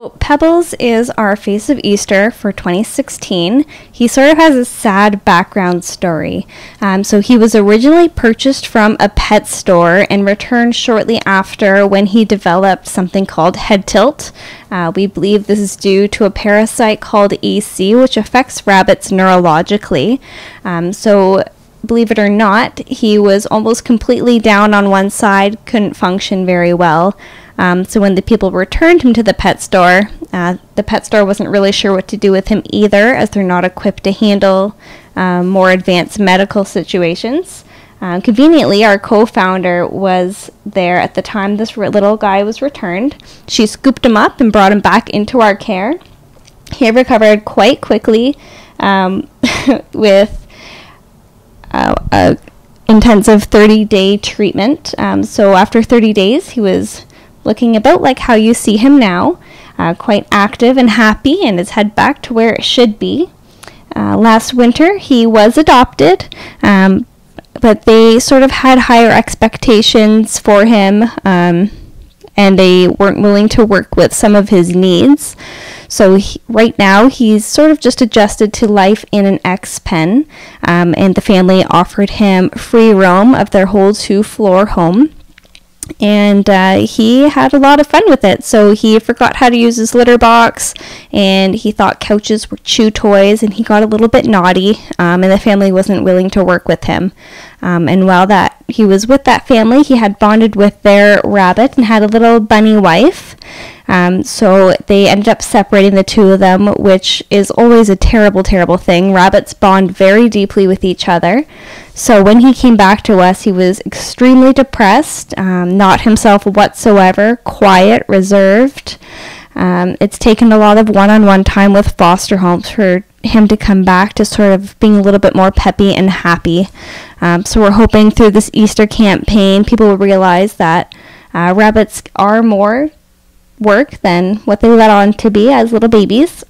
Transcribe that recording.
Pebbles is our face of Easter for 2016. He sort of has a sad background story. So he was originally purchased from a pet store and returned shortly after when he developed something called head tilt. We believe this is due to a parasite called EC, which affects rabbits neurologically. So believe it or not, he was almost completely down on one side, couldn't function very well. So when the people returned him to the pet store wasn't really sure what to do with him either, as they're not equipped to handle more advanced medical situations. Conveniently, our co-founder was there at the time this little guy was returned. She scooped him up and brought him back into our care. He recovered quite quickly with a intensive 30-day treatment. So after 30 days, he was looking about like how you see him now, quite active and happy, and his head back to where it should be. Last winter, he was adopted, but they sort of had higher expectations for him, and they weren't willing to work with some of his needs. So right now, he's sort of just adjusted to life in an X-pen, and the family offered him free roam of their whole 2-floor home. And he had a lot of fun with it. So he forgot how to use his litter box, and he thought couches were chew toys, and he got a little bit naughty, and the family wasn't willing to work with him. And while he was with that family, he had bonded with their rabbit and had a little bunny wife. So they ended up separating the two of them, which is always a terrible, terrible thing. Rabbits bond very deeply with each other. So when he came back to us, he was extremely depressed, not himself whatsoever, quiet, reserved. It's taken a lot of one-on-one time with foster homes for him to come back to sort of being a little bit more peppy and happy. So we're hoping through this Easter campaign, people will realize that rabbits are more work than what they let on to be as little babies.